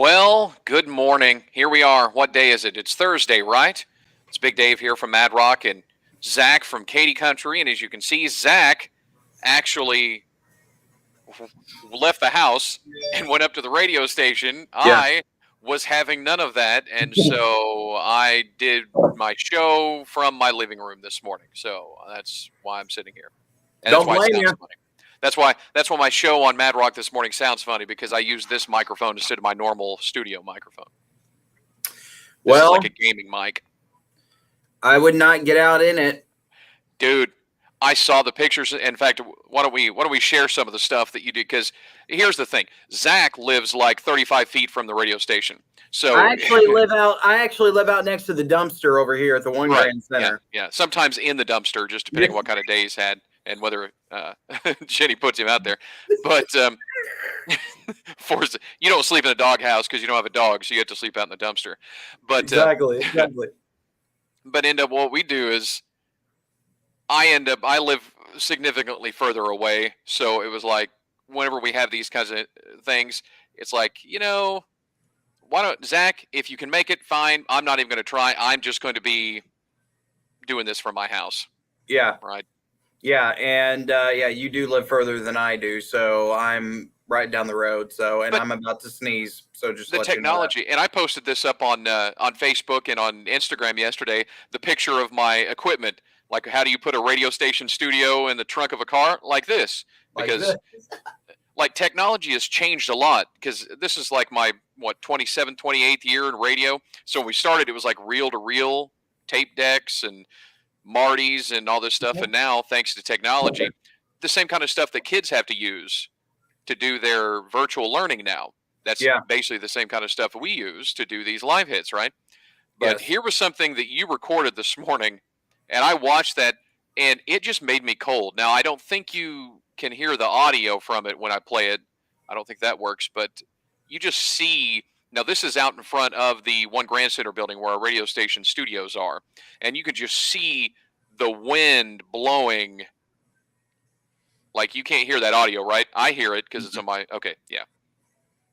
Well, good morning. Here we are. What day is it? It's Thursday, right? It's Big Dave here from Mad Rock and Zach from Katy Country. And as you can see, Zach actually left the house and went up to the radio station. Yeah. I was having none of that. And so I did my show from my living room this morning. So that's why I'm sitting here. And Don't that's why it blame sounds you. funny. That's why my show on Mad Rock this morning sounds funny, because I use this microphone instead of my normal studio microphone. This is like a gaming mic. I would not get out in it. Dude, I saw the pictures. In fact, why don't we share some of the stuff that you did? Because here's the thing: Zach lives like 35 feet from the radio station. So I actually live out next to the dumpster over here at the One right, Grand Center. Yeah. Sometimes in the dumpster, just depending on what kind of day he's had and whether Jenny puts him out there. But you don't sleep in a doghouse because you don't have a dog, so you have to sleep out in the dumpster. But Exactly. But what we do is I live significantly further away, so it was like whenever we have these kinds of things, it's like, why don't, Zach, if you can make it, fine. I'm not even going to try. I'm just going to be doing this from my house. Yeah. Right. Yeah, and you do live further than I do, so I'm right down the road. But I'm about to sneeze, so just the let technology. You know and I posted this up on Facebook and on Instagram yesterday. The picture of my equipment, like how do you put a radio station studio in the trunk of a car, like this? Because like technology has changed a lot. Because this is like my 27th, 28th year in radio. So when we started, it was like reel to reel tape decks and Marty's and all this stuff. And now, thanks to technology, the same kind of stuff that kids have to use to do their virtual learning now. That's basically the same kind of stuff we use to do these live hits, right? But here was something that you recorded this morning, and I watched that, and it just made me cold. Now, I don't think you can hear the audio from it when I play it. I don't think that works, but you just see. Now, this is out in front of the One Grand Center building where our radio station studios are. And you can just see the wind blowing. Like, you can't hear that audio, right? I hear it because it's on my, okay, yeah.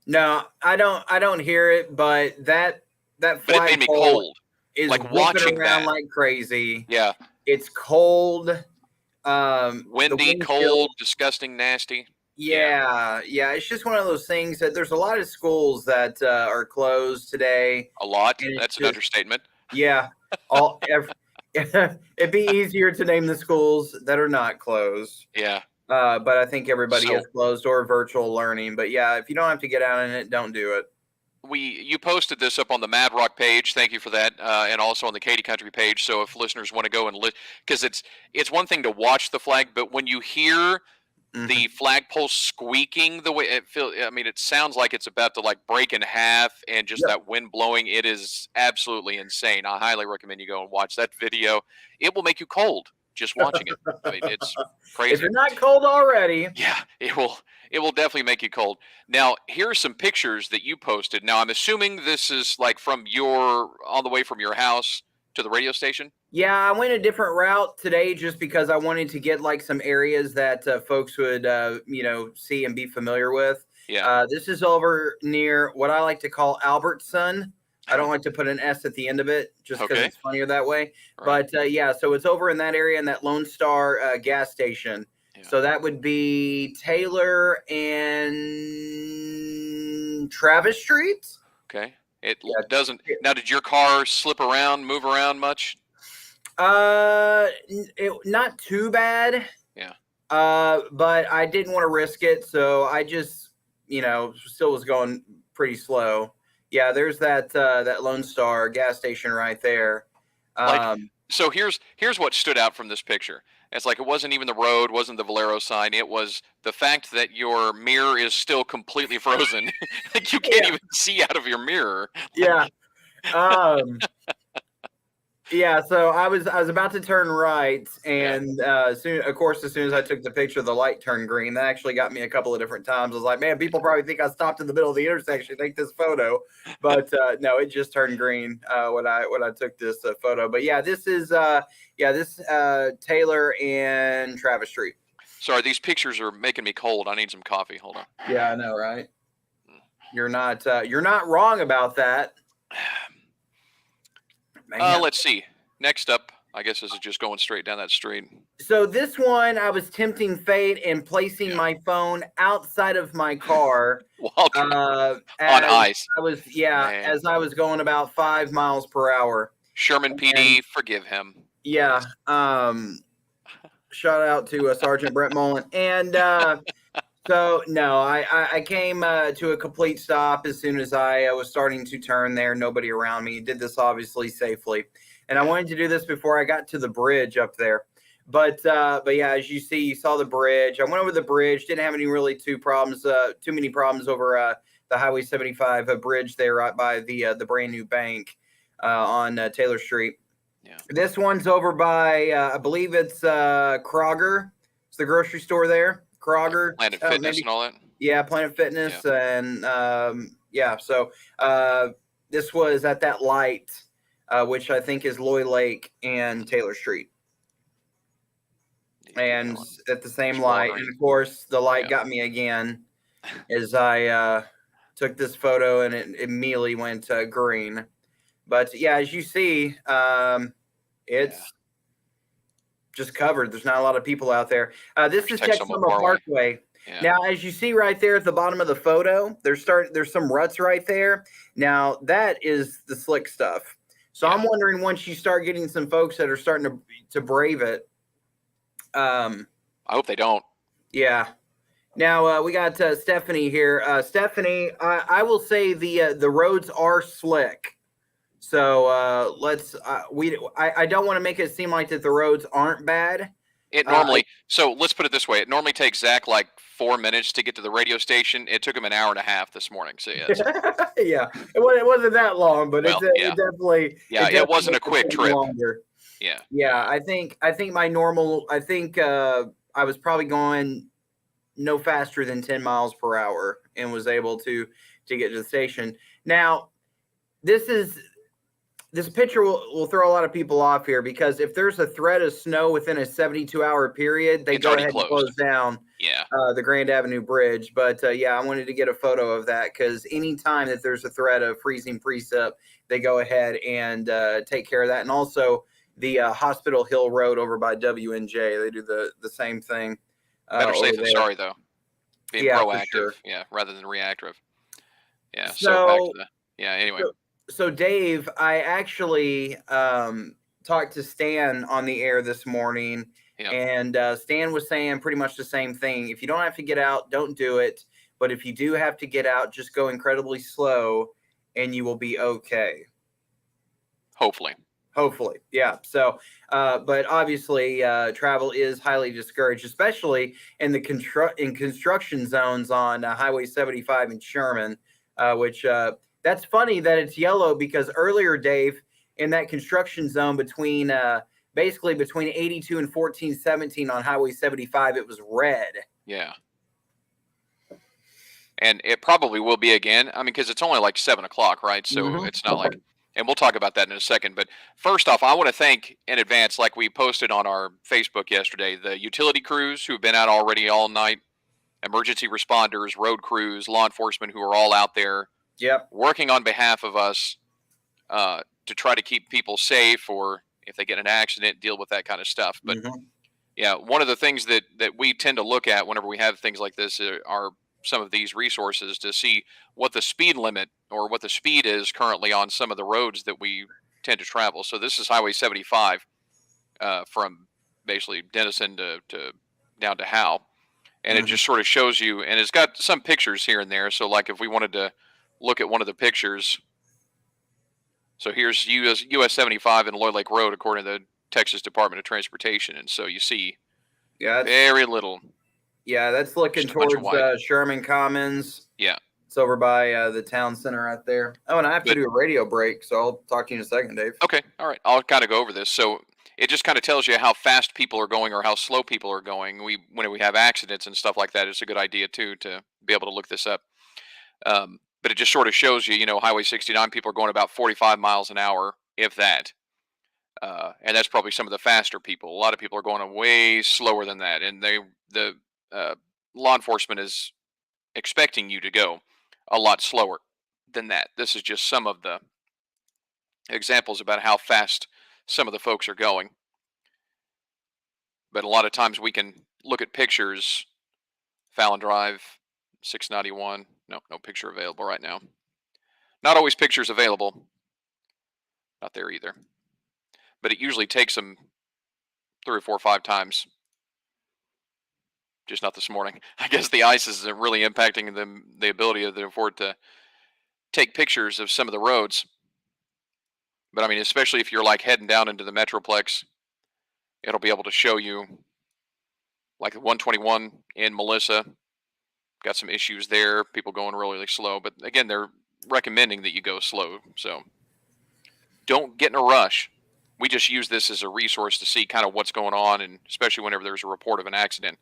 No, I don't hear it, but that but it made me cold. Is like watching around that like crazy. Yeah. It's cold. Windy, cold, disgusting, nasty. Yeah. It's just one of those things that there's a lot of schools that are closed today. A lot? That's an understatement. Yeah. It'd be easier to name the schools that are not closed. Yeah. But I think everybody is closed or virtual learning. But yeah, if you don't have to get out in it, don't do it. You posted this up on the Mad Rock page. Thank you for that, and also on the Katy Country page. So if listeners want to go and because it's one thing to watch the flag, but when you hear the flagpole squeaking the way it feels, I mean, it sounds like it's about to like break in half, and just that wind blowing. It is absolutely insane. I highly recommend you go and watch that video. It will make you cold just watching it. I mean, it's crazy. If you're not cold already. Yeah, it will definitely make you cold. Now, here are some pictures that you posted. Now, I'm assuming this is like on the way from your house to the radio station? Yeah, I went a different route today just because I wanted to get like some areas that folks would, see and be familiar with. Yeah. This is over near what I like to call Albertson. I don't like to put an S at the end of it just because it's funnier that way. Right. But so it's over in that area in that Lone Star gas station. Yeah. So that would be Taylor and Travis Streets. Okay. It doesn't. Now, did your car move around much? Not too bad. Yeah. But I didn't want to risk it, so I just, still was going pretty slow. Yeah, there's that Lone Star gas station right there. So here's what stood out from this picture. It's like it wasn't even the road, wasn't the Valero sign. It was the fact that your mirror is still completely frozen. Like you can't even see out of your mirror. Yeah. Yeah, so I was about to turn right, and as soon as I took the picture, the light turned green. That actually got me a couple of different times. I was like, man, people probably think I stopped in the middle of the intersection to take this photo, but no, it just turned green when I took this photo. But yeah, this is Taylor and Travis Street. Sorry, these pictures are making me cold. I need some coffee. Hold on. Yeah, I know, right? You're not wrong about that. Man. Let's see. Next up, I guess this is just going straight down that street. So this one, I was tempting fate and placing my phone outside of my car on as ice. I was, Man. as I was going about 5 miles per hour. Sherman PD, forgive him. Yeah. Shout out to Sergeant Brett Mullen. And so, no, I came to a complete stop as soon as I was starting to turn there. Nobody around me. Did this obviously safely. And I wanted to do this before I got to the bridge up there. But yeah, as you see, you saw the bridge. I went over the bridge. Didn't have any really too many problems over the Highway 75 bridge there right by the brand new bank on Taylor Street. Yeah. This one's over by I believe it's Kroger. It's the grocery store there. Kroger, Planet Fitness and all that. Yeah, Planet Fitness, and So this was at that light, which I think is Loy Lake and Taylor Street, and at the same light. And of course, the light got me again as I took this photo, and it immediately went green. But yeah, as you see, it's just covered. There's not a lot of people out there. This is Texoma Parkway. Yeah. Now, as you see right there at the bottom of the photo, there's some ruts right there. Now, that is the slick stuff. So I'm wondering, once you start getting some folks that are starting to brave it. I hope they don't. Yeah. Now we got Stephanie here. Stephanie, I will say the roads are slick. So let's I don't want to make it seem like that the roads aren't bad. It normally so let's put it this way. It normally takes Zach like 4 minutes to get to the radio station. It took him an hour and a half this morning. So yeah, it wasn't that long, but it definitely it wasn't a quick trip. Longer. Yeah. I think my normal. I think I was probably going no faster than 10 miles per hour and was able to get to the station. Now, this picture will throw a lot of people off here, because if there's a threat of snow within a 72-hour period, they go ahead and close down the Grand Avenue Bridge. But I wanted to get a photo of that, because anytime that there's a threat of freezing precip, they go ahead and take care of that. And also the Hospital Hill Road over by WNJ, they do the same thing. Better safe than sorry, though. Being proactive, sure. Rather than reactive. Yeah. So back to anyway. So Dave, I actually talked to Stan on the air this morning, and Stan was saying pretty much the same thing. If you don't have to get out, don't do it. But if you do have to get out, just go incredibly slow, and you will be okay. Hopefully, yeah. So, but obviously, travel is highly discouraged, especially in the construction zones on Highway 75 in Sherman, which. That's funny that it's yellow, because earlier, Dave, in that construction zone between 82 and 1417 on Highway 75, it was red. Yeah. And it probably will be again. I mean, because it's only like 7 o'clock, right? So it's not like, and we'll talk about that in a second. But first off, I want to thank in advance, like we posted on our Facebook yesterday, the utility crews who've been out already all night, emergency responders, road crews, law enforcement who are all out there. Working on behalf of us to try to keep people safe, or if they get in an accident, deal with that kind of stuff. But one of the things that we tend to look at whenever we have things like this are some of these resources to see what the speed limit or what the speed is currently on some of the roads that we tend to travel. So this is Highway 75 from basically Denison to down to Howe. And it just sort of shows you, and it's got some pictures here and there. So like if we wanted to look at one of the pictures. So here's US 75 and Loy Lake Road, according to the Texas Department of Transportation. And so you see very little. Yeah, that's looking towards Sherman Commons. Yeah. It's over by the town center right there. Oh, and I have to do a radio break, so I'll talk to you in a second, Dave. Okay. All right. I'll kind of go over this. So it just kind of tells you how fast people are going or how slow people are going. When we have accidents and stuff like that, it's a good idea, too, to be able to look this up. But it just sort of shows you, Highway 69, people are going about 45 miles an hour, if that. And that's probably some of the faster people. A lot of people are going way slower than that. And the law enforcement is expecting you to go a lot slower than that. This is just some of the examples about how fast some of the folks are going. But a lot of times we can look at pictures. Fallon Drive, 691. No picture available right now. Not always pictures available. Not there either. But it usually takes them 3 or 4 or 5 times. Just not this morning. I guess the ice isn't really impacting them, the ability of the Ford to take pictures of some of the roads. But I mean, especially if you're like heading down into the Metroplex, it'll be able to show you like the 121 in Melissa. Got some issues there. People going really, really slow. But again, they're recommending that you go slow. So don't get in a rush. We just use this as a resource to see kind of what's going on, and especially whenever there's a report of an accident.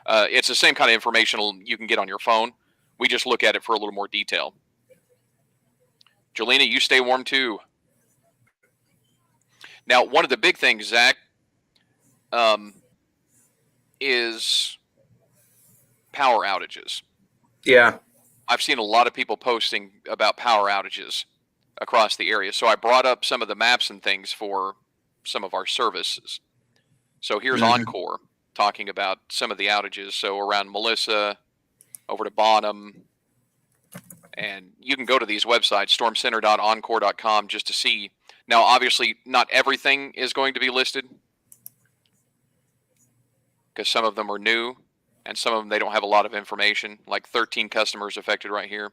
It's the same kind of information you can get on your phone. We just look at it for a little more detail. Jolena, you stay warm too. Now, one of the big things, Zach, is power outages. Yeah. I've seen a lot of people posting about power outages across the area. So I brought up some of the maps and things for some of our services. So here's Encore talking about some of the outages. So around Melissa, over to Bonham, and you can go to these websites, stormcenter.encore.com, just to see. Now, obviously, not everything is going to be listed because some of them are new and some of them, they don't have a lot of information, like 13 customers affected right here.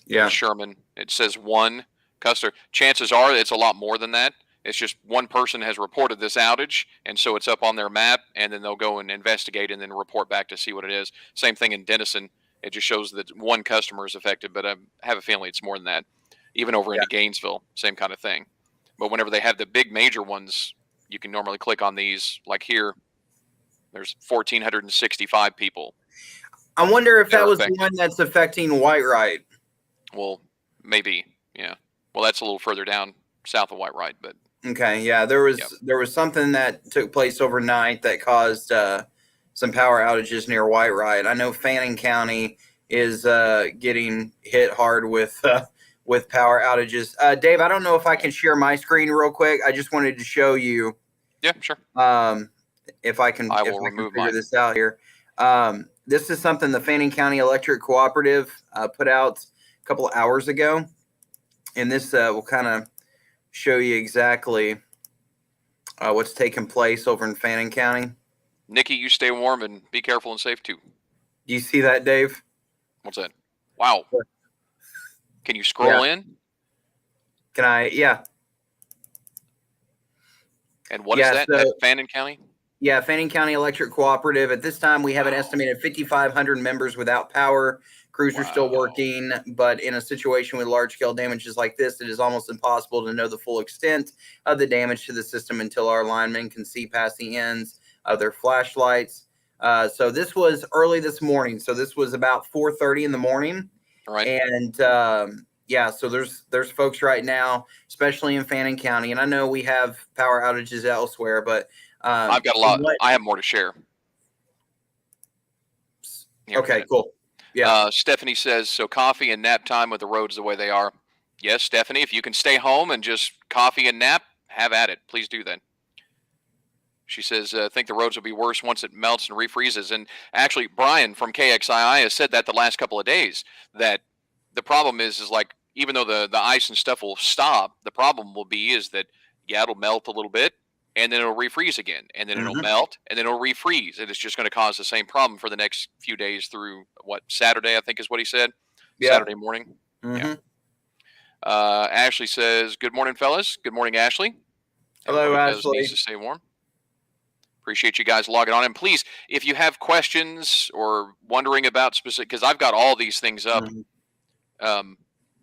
Yeah. In Sherman, it says 1 customer. Chances are it's a lot more than that. It's just one person has reported this outage, and so it's up on their map, and then they'll go and investigate and then report back to see what it is. Same thing in Denison. It just shows that 1 customer is affected, but I have a feeling it's more than that. Even over into Gainesville, same kind of thing. But whenever they have the big major ones, you can normally click on these. Like here, there's 1,465 people. I wonder if that was the one that's affecting Whitewright. Well, maybe, yeah. Well, that's a little further down south of Whitewright, but okay, yeah, there was something that took place overnight that caused some power outages near Whitewright. I know Fannin County is getting hit hard with power outages. Dave, I don't know if I can share my screen real quick. I just wanted to show you. Yeah, sure. If I can, remove figure this out here. This is something the Fannin County Electric Cooperative put out a couple of hours ago, and this will kind of show you exactly what's taking place over in Fannin County. Nikki, you stay warm and be careful and safe too. Do you see that, Dave? What's that? Wow. Can you scroll in? Can I? Yeah. And what is that? That's Fannin County? Yeah, Fannin County Electric Cooperative. At this time, we have an estimated 5,500 members without power. Crews are still working, but in a situation with large-scale damages like this, it is almost impossible to know the full extent of the damage to the system until our linemen can see past the ends of their flashlights. So this was early this morning. So this was about 4:30 in the morning. Right. And yeah, so there's folks right now, especially in Fannin County. And I know we have power outages elsewhere, but I've got a lot. I have more to share. Okay, cool. Yeah. Stephanie says, so coffee and nap time with the roads the way they are. Yes, Stephanie, if you can stay home and just coffee and nap, have at it. Please do that. She says, I think the roads will be worse once it melts and refreezes. And actually, Brian from KXII has said that the last couple of days, that the problem is like, even though the ice and stuff will stop, the problem will be is that, yeah, it'll melt a little bit, and then it'll refreeze again, and then it'll melt, and then it'll refreeze. And it's just going to cause the same problem for the next few days through, Saturday, I think is what he said? Yeah. Saturday morning. Yeah. Ashley says, good morning, fellas. Good morning, Ashley. Hello, Ashley. Needs to stay warm. Appreciate you guys logging on. And please, if you have questions or wondering about specific, because I've got all these things up,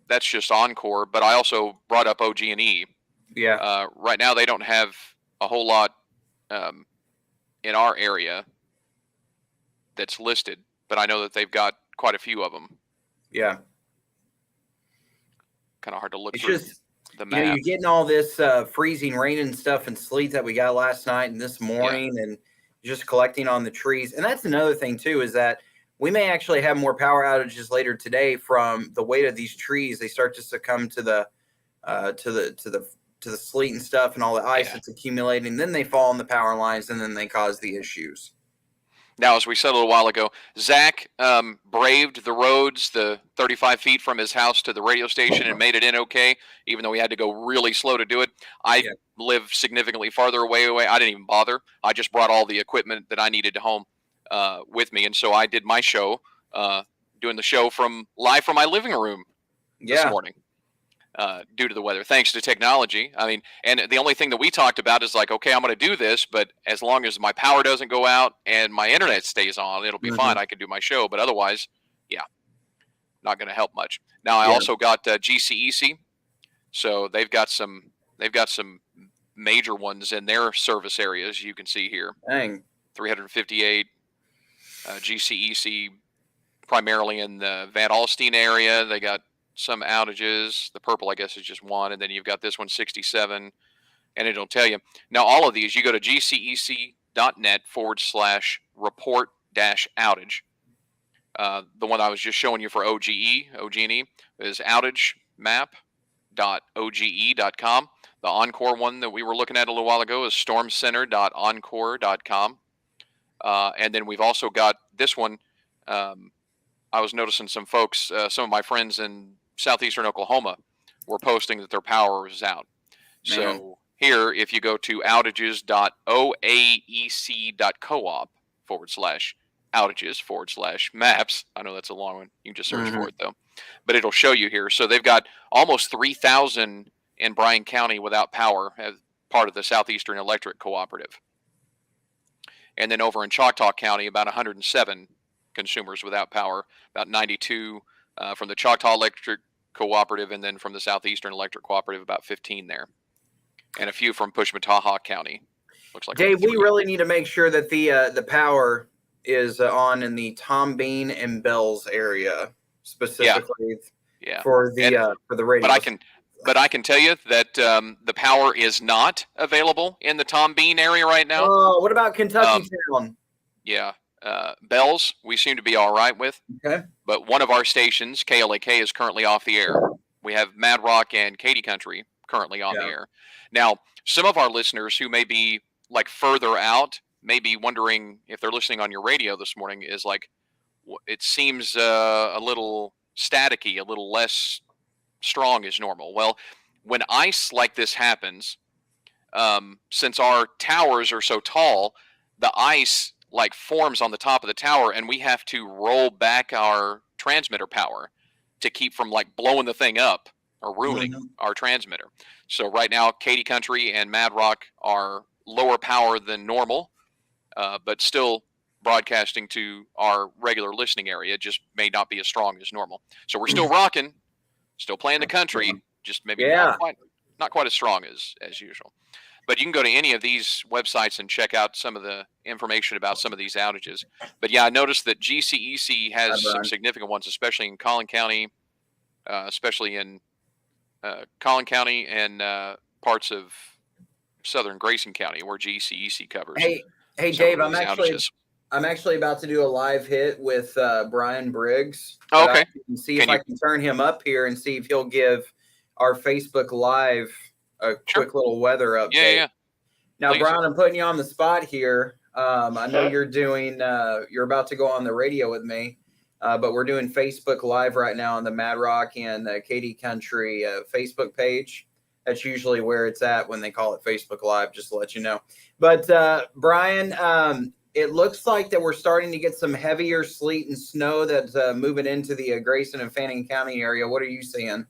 that's just Encore, but I also brought up OG&E. Yeah. Right now, they don't have a whole lot in our area that's listed, but I know that they've got quite a few of them. Yeah. Kind of hard to look it's through just, the map. You're getting all this freezing rain and stuff and sleet that we got last night and this morning, and just collecting on the trees. And that's another thing too, is that we may actually have more power outages later today from the weight of these trees. They start to succumb to the sleet and stuff and all the ice that's accumulating. Then they fall on the power lines, and then they cause the issues. Now, as we said a little while ago, Zach braved the roads, the 35 feet from his house to the radio station, and made it in okay, even though he had to go really slow to do it. I live significantly farther away. I didn't even bother. I just brought all the equipment that I needed to home with me, and so I did my show, doing the show live from my living room this morning. Due to the weather, thanks to technology. I mean, and the only thing that we talked about is like, okay, I'm going to do this, but as long as my power doesn't go out and my internet stays on, it'll be fine. I can do my show, but otherwise, not going to help much. Now, I also got GCEC, so they've got some major ones in their service areas. You can see here, 358 GCEC, primarily in the Van Alstyne area. They got some outages. The purple, I guess, is just one, and then you've got this one, 67, and it'll tell you. Now, all of these, you go to gcec.net/report-outage. The one I was just showing you for OG&E is outage-map.oge.com. The Encore one that we were looking at a little while ago is stormcenter.encore.com. And then we've also got this one. I was noticing some folks, some of my friends in southeastern Oklahoma were posting that their power was out. Man. So here, if you go to outages.oaec.coop/outages/maps, I know that's a long one. You can just search for it though, but it'll show you here. So they've got almost 3,000 in Bryan County without power as part of the Southeastern Electric Cooperative. And then over in Choctaw County, about 107 consumers without power, about 92 from the Choctaw Electric Cooperative, and then from the Southeastern Electric Cooperative, about 15 there, and a few from Pushmataha County. Looks like Dave, we really need to make sure that the power is on in the Tom Bean and Bells area specifically. For the radio. But I can tell you that the power is not available in the Tom Bean area right now. Oh, what about Kentucky Town? Bells, we seem to be all right with. Okay. But one of our stations, KLAK, is currently off the air. We have Mad Rock and Katy Country currently on the air. Now, some of our listeners who may be like further out may be wondering, if they're listening on your radio this morning, is like, it seems a little staticky, a little less strong as normal. Well, when ice like this happens, since our towers are so tall, the ice like forms on the top of the tower, and we have to roll back our transmitter power to keep from like blowing the thing up or ruining our transmitter. So right now, Katy Country and Mad Rock are lower power than normal, but still broadcasting to our regular listening area. It just may not be as strong as normal. So we're still rocking, still playing the country, just maybe not quite as strong as usual. But you can go to any of these websites and check out some of the information about some of these outages. But yeah, I noticed that GCEC has some significant ones, especially in Collin County, and parts of southern Grayson County, where GCEC covers. Hey, Dave, I'm actually about to do a live hit with Brian Briggs. Oh, okay. See if I can turn him up here and see if he'll give our Facebook Live a quick little weather update. Yeah. Now, please. Brian, I'm putting you on the spot here. I know you're about to go on the radio with me, but we're doing Facebook Live right now on the Mad Rock and Katy Country Facebook page. That's usually where it's at when they call it Facebook Live, just to let you know. But Brian, it looks like that we're starting to get some heavier sleet and snow that's moving into the Grayson and Fannin County area. What are you seeing?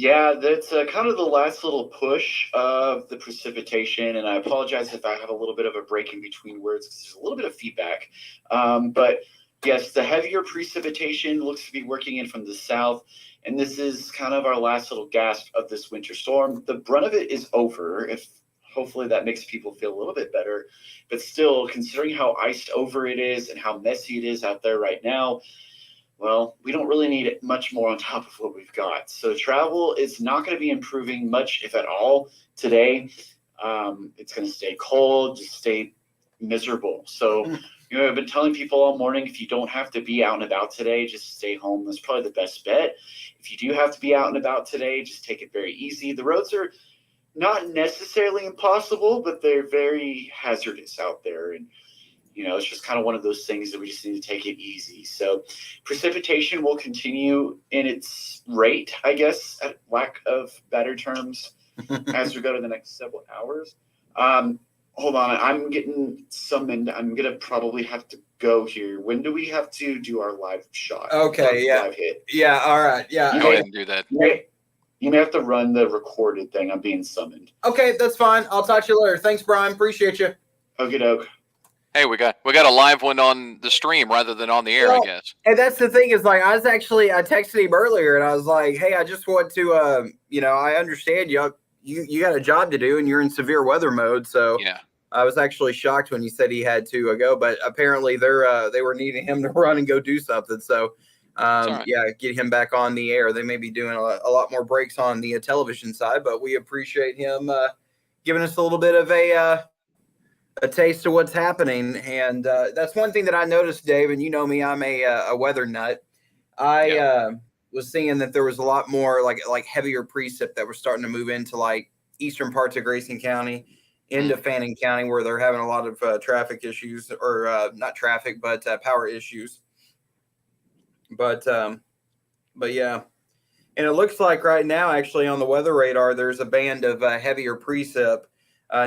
Yeah, that's kind of the last little push of the precipitation, and I apologize if I have a little bit of a break in between words because there's a little bit of feedback. But yes, the heavier precipitation looks to be working in from the south, and this is kind of our last little gasp of this winter storm. The brunt of it is over. Hopefully that makes people feel a little bit better, but still, considering how iced over it is and how messy it is out there right now, well, we don't really need much more on top of what we've got. So travel is not going to be improving much, if at all, today. It's going to stay cold, just stay miserable. So I've been telling people all morning, if you don't have to be out and about today, just stay home. That's probably the best bet. If you do have to be out and about today, just take it very easy. The roads are not necessarily impossible, but they're very hazardous out there. And, it's just kind of one of those things that we just need to take it easy. So precipitation will continue in its rate, I guess, at lack of better terms, as we go to the next several hours. Hold on, I'm getting summoned. I'm going to probably have to go here. When do we have to do our live shot? Okay, yeah. Live hit? Yeah, all right. Yeah. Go ahead and do that. You may have to run the recorded thing. I'm being summoned. Okay, that's fine. I'll talk to you later. Thanks, Brian. Appreciate you. Okie doke. Hey, we got a live one on the stream rather than on the air, I guess. And that's the thing is, like, I texted him earlier and I was like, hey, I just want to, I understand you got a job to do and you're in severe weather mode. So yeah, I was actually shocked when he said he had to go, but apparently they were needing him to run and go do something. So, right. get him back on the air. They may be doing a lot more breaks on the television side, but we appreciate him giving us a little bit of a taste of what's happening. And that's one thing that I noticed, Dave, and you know me, I'm a weather nut. I was seeing that there was a lot more like heavier precip that were starting to move into like eastern parts of Grayson County, into Fannin County, where they're having a lot of traffic issues, or not traffic, but power issues. But yeah. And it looks like right now, actually, on the weather radar, there's a band of heavier precip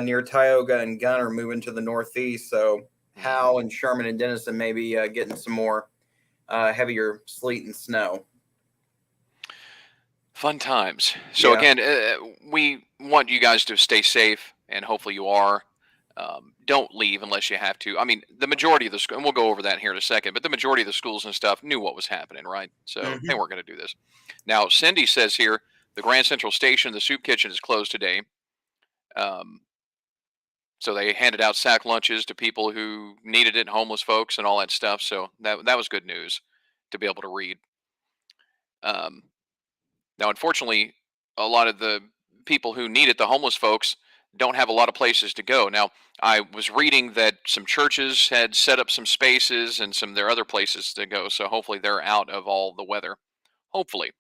near Tioga and Gunner moving to the northeast. So Howe and Sherman and Denison may be getting some more heavier sleet and snow. Fun times. So again, we want you guys to stay safe, and hopefully you are. Don't leave unless you have to. I mean, the majority of the school, and we'll go over that here in a second, but the majority of the schools and stuff knew what was happening, right? So they weren't going to do this. Now, Cindy says here, the Grand Central Station, the soup kitchen is closed today. So they handed out sack lunches to people who needed it, homeless folks and all that stuff. So that was good news to be able to read. Now, unfortunately, a lot of the people who need it, the homeless folks, don't have a lot of places to go. Now, I was reading that some churches had set up some spaces and some there are other places to go. So hopefully they're out of all the weather. Hopefully.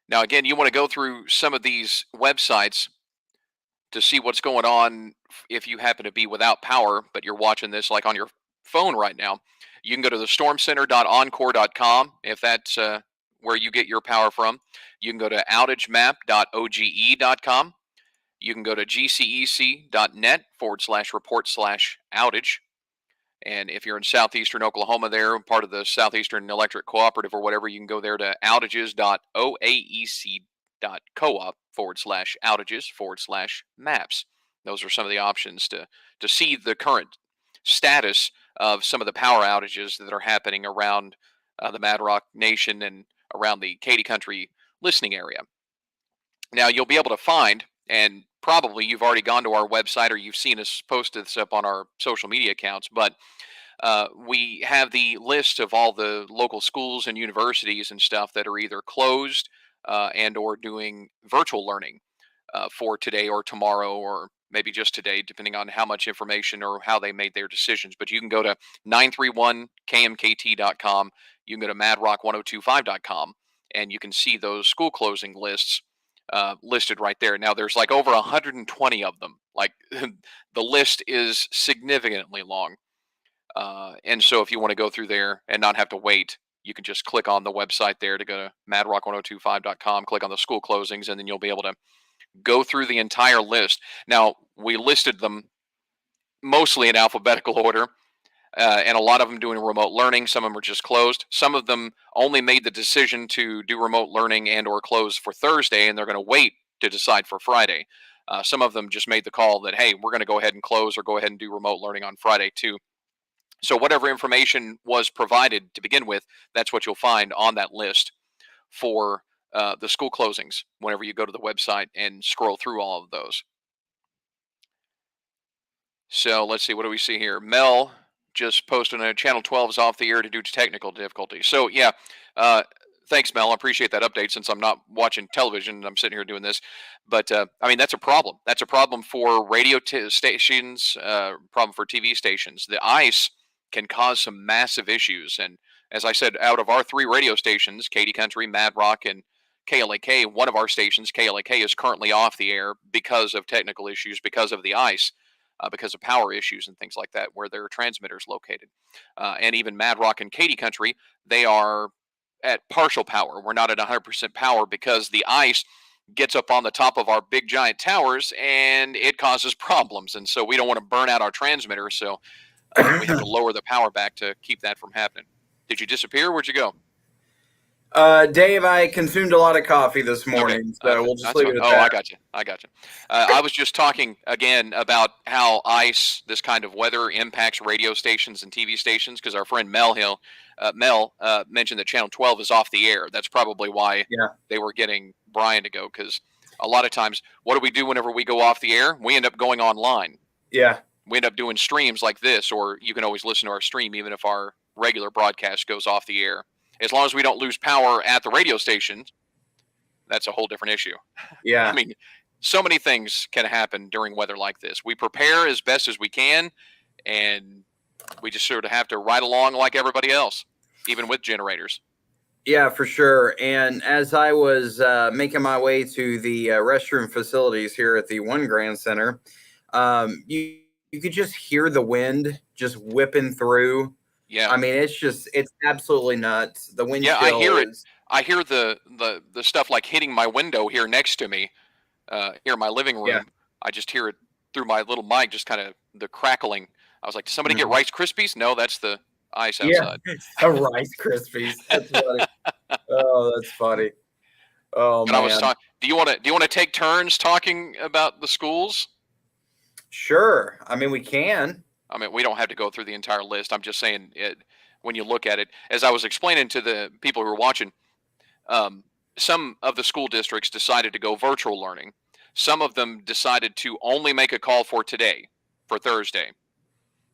Now, again, you want to go through some of these websites to see what's going on if you happen to be without power, but you're watching this like on your phone right now. You can go to the stormcenter.encore.com if that's where you get your power from. You can go to outagemap.oge.com. You can go to gcec.net/report/outage. And if you're in southeastern Oklahoma there, part of the Southeastern Electric Cooperative or whatever, you can go there to outages.oaec.coop/outages/maps. Those are some of the options to see the current status of some of the power outages that are happening around the Mad Rock Nation and around the Katy Country listening area. Now, you'll be able to find, and probably you've already gone to our website or you've seen us post this up on our social media accounts, but we have the list of all the local schools and universities and stuff that are either closed and or doing virtual learning for today or tomorrow, or maybe just today, depending on how much information or how they made their decisions. But you can go to 931kmkt.com. You can go to madrock1025.com, and you can see those school closing lists listed right there. Now, there's like over 120 of them. Like the list is significantly long. And so if you want to go through there and not have to wait, you can just click on the website there to go to madrock1025.com, click on the school closings, and then you'll be able to go through the entire list. Now, we listed them mostly in alphabetical order, and a lot of them doing remote learning. Some of them are just closed. Some of them only made the decision to do remote learning and or close for Thursday, and they're going to wait to decide for Friday. Some of them just made the call that, hey, we're going to go ahead and close or go ahead and do remote learning on Friday too. So whatever information was provided to begin with, that's what you'll find on that list for the school closings whenever you go to the website and scroll through all of those. So let's see, what do we see here? Mel just posted a Channel 12 is off the air due to technical difficulties. So yeah, Thanks, Mel. I appreciate that update since I'm not watching television and I'm sitting here doing this. But I mean, that's a problem. That's a problem for radio stations, problem for TV stations. The ice can cause some massive issues. And as I said, out of our 3 radio stations, Katy Country, Mad Rock, and KLAK, one of our stations, KLAK, is currently off the air because of technical issues, because of the ice, because of power issues and things like that, where their transmitters located. And even Mad Rock and Katy Country, they are at partial power. We're not at 100% power because the ice gets up on the top of our big giant towers and it causes problems. And so we don't want to burn out our transmitter. So we have to lower the power back to keep that from happening. Did you disappear? Where'd you go? Dave, I consumed a lot of coffee this morning, so we'll just leave it at that. Oh, I got you. I was just talking again about how ice, this kind of weather, impacts radio stations and TV stations, because our friend Mel mentioned that Channel 12 is off the air. That's probably why they were getting Brian to go, because a lot of times, what do we do whenever we go off the air? We end up going online. Yeah. We end up doing streams like this, or you can always listen to our stream even if our regular broadcast goes off the air. As long as we don't lose power at the radio station, that's a whole different issue. Yeah. I mean, so many things can happen during weather like this. We prepare as best as we can, and we just sort of have to ride along like everybody else, even with generators. Yeah, for sure. And as I was making my way to the restroom facilities here at the One Grand Center, you could just hear the wind just whipping through. Yeah. I mean, it's absolutely nuts. The wind. Yeah, I hear it. I hear the stuff like hitting my window here next to me, here in my living room. Yeah. I just hear it through my little mic, just kind of the crackling. I was like, did somebody get Rice Krispies? No, that's the ice outside. Yeah, Rice Krispies. That's funny. Oh, that's funny. Oh, but man. I was talking. Do you want to take turns talking about the schools? Sure. I mean, we can. I mean, we don't have to go through the entire list. I'm just saying, when you look at it, as I was explaining to the people who were watching, some of the school districts decided to go virtual learning. Some of them decided to only make a call for today, for Thursday,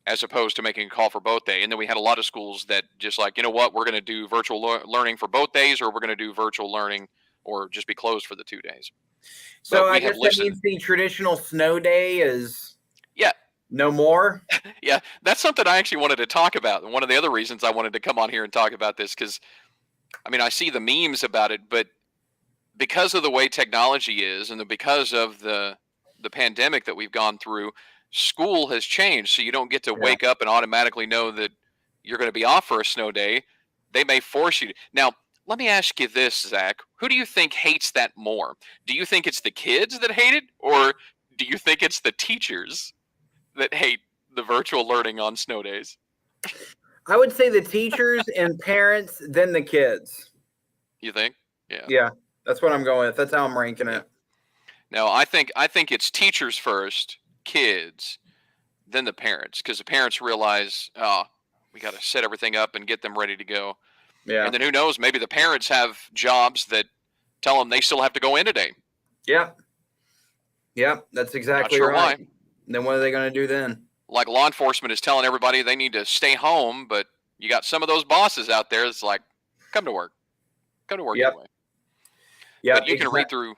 as opposed to making a call for both days. And then we had a lot of schools that just like, you know what, we're going to do virtual learning for both days, or we're going to do virtual learning or just be closed for the 2 days. So I guess that means the traditional snow day is... Yeah. No more? Yeah, that's something I actually wanted to talk about. And one of the other reasons I wanted to come on here and talk about this, because, I mean, I see the memes about it, but because of the way technology is and because of the pandemic that we've gone through, school has changed. So you don't get to wake up and automatically know that you're going to be off for a snow day. They may force you to. Now, let me ask you this, Zach. Who do you think hates that more? Do you think it's the kids that hate it, or do you think it's the teachers that hate the virtual learning on snow days? I would say the teachers and parents, then the kids. You think? Yeah. Yeah, that's what I'm going with. That's how I'm ranking it. No, I think it's teachers first, kids, then the parents, because the parents realize, oh, we got to set everything up and get them ready to go. Yeah. And then who knows? Maybe the parents have jobs that tell them they still have to go in today. Yeah. Yeah, that's exactly Not sure right. Why. Then what are they going to do then? Like law enforcement is telling everybody they need to stay home, but you got some of those bosses out there that's like, come to work. Come to work anyway. Yeah, but you can read through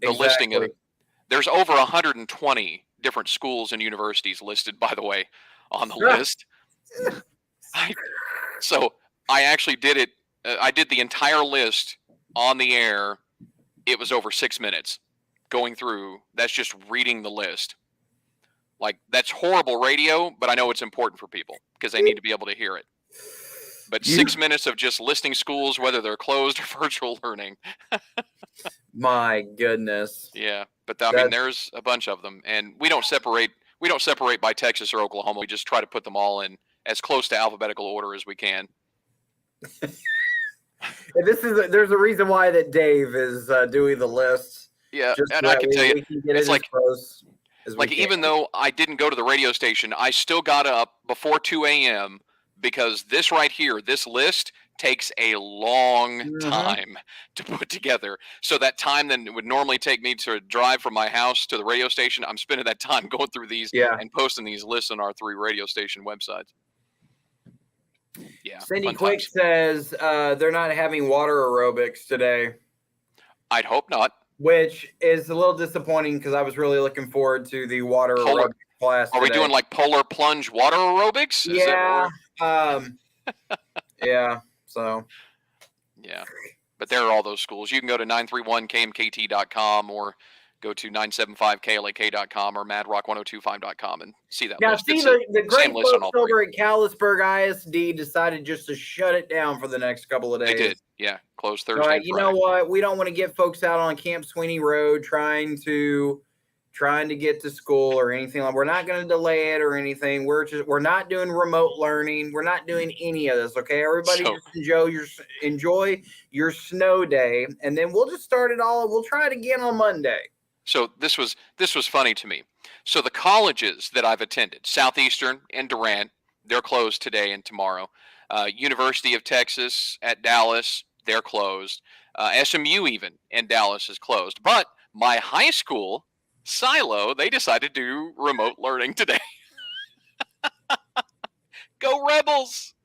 the listing of it. There's over 120 different schools and universities listed, by the way, on the list. So I actually did it. I did the entire list on the air. It was over 6 minutes going through. That's just reading the list. Like, that's horrible radio, but I know it's important for people because they need to be able to hear it. But 6 minutes of just listing schools, whether they're closed or virtual learning. My goodness. Yeah, but I mean, there's a bunch of them, and we don't separate by Texas or Oklahoma. We just try to put them all in as close to alphabetical order as we can. There's a reason why that Dave is doing the list. Yeah, and I can tell you, it's like even though I didn't go to the radio station, I still got up before 2 a.m. because this right here, this list takes a long time to put together. So that time then would normally take me to drive from my house to the radio station, I'm spending that time going through these and posting these lists on our 3 radio station websites. Yeah. Cindy Fun Quick times. says they're not having water aerobics today, I'd hope not. which is a little disappointing because I was really looking forward to the water aerobic class Are we today. doing like polar plunge water aerobics? Is that Yeah. what Yeah. So. Yeah. But there are all those schools. You can go to 931kmkt.com or go to 975klak.com or madrock1025.com and see that Now, list. see, It's the same great list on folks all three. over at Callisburg ISD decided just to shut it down for the next couple of days. They did. Yeah. Closed Thursday Right. and You Friday. know what? We don't want to get folks out on Camp Sweeney Road trying to get to school or anything. We're not going to delay it or anything. We're not doing remote learning. We're not doing any of this. Okay. Everybody So- just enjoy your snow day. And then we'll just start it all. We'll try it again on Monday. So this was funny to me. So the colleges that I've attended, Southeastern and Durant, they're closed today and tomorrow. University of Texas at Dallas, they're closed. SMU even in Dallas is closed. But my high school, Silo, they decided to do remote learning today. Go Rebels!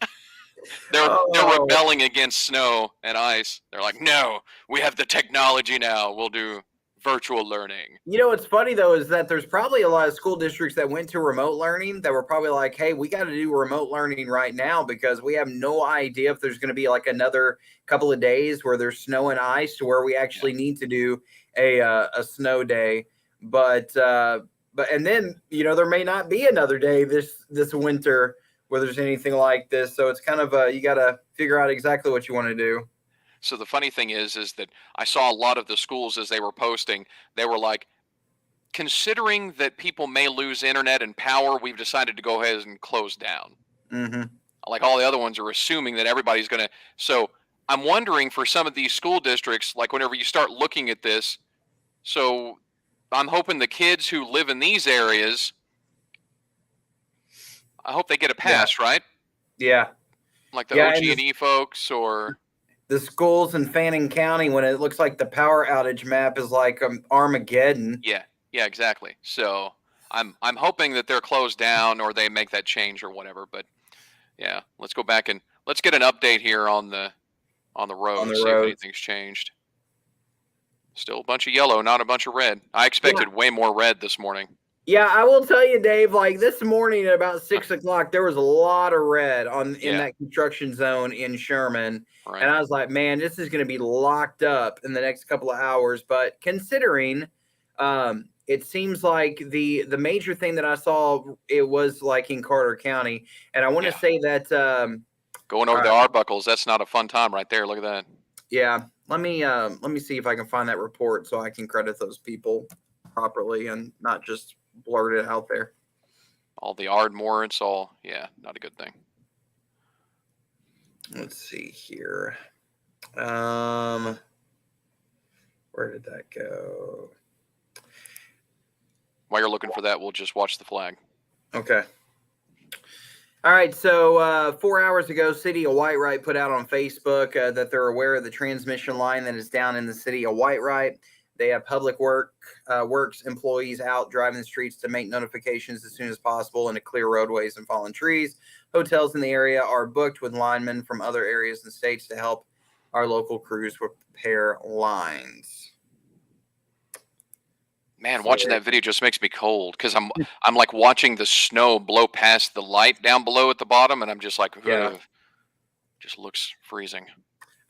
They're rebelling against snow and ice. They're like, no, we have the technology now. We'll do virtual learning. You know, what's funny though is that there's probably a lot of school districts that went to remote learning that were probably like, hey, we got to do remote learning right now because we have no idea if there's going to be like another couple of days where there's snow and ice to where we actually need to do a snow day. But and then, you know, there may not be another day this winter where there's anything like this. So it's kind of you got to figure out exactly what you want to do. So the funny thing is that I saw a lot of the schools as they were posting, they were like, considering that people may lose internet and power, we've decided to go ahead and close down. Mm-hmm. Like all the other ones are assuming that everybody's going to. So I'm wondering for some of these school districts, like whenever you start looking at this, so I'm hoping the kids who live in these areas, I hope they get a pass, right? Yeah. Like the OG&E folks or the schools in Fannin County when it looks like the power outage map is like Armageddon. Yeah, exactly. So I'm hoping that they're closed down or they make that change or whatever. But yeah, let's go back and let's get an update here on the road. See if anything's changed. Still a bunch of yellow, not a bunch of red. I expected way more red this morning. Yeah, I will tell you, Dave, like this morning at about 6 o'clock, there was a lot of red in that construction zone in Sherman. Right. And I was like, man, this is going to be locked up in the next couple of hours. But considering it seems like the major thing that I saw, it was like in Carter County. And I want to say that going over the Arbuckles, that's not a fun time right there. Look at that. Yeah. Let me see if I can find that report so I can credit those people properly and not just blurt it out there. All the Ardmore, it's all, not a good thing. Let's see here. Where did that go? While you're looking for that, we'll just watch the flag. Okay. All right. So 4 hours ago, City of Whitewright put out on Facebook that they're aware of the transmission line that is down in the city of Whitewright. They have public works employees out driving the streets to make notifications as soon as possible and to clear roadways and fallen trees. Hotels in the area are booked with linemen from other areas and states to help our local crews repair lines. Man, watching that video just makes me cold because I'm like watching the snow blow past the light down below at the bottom, and I'm just like, just looks freezing.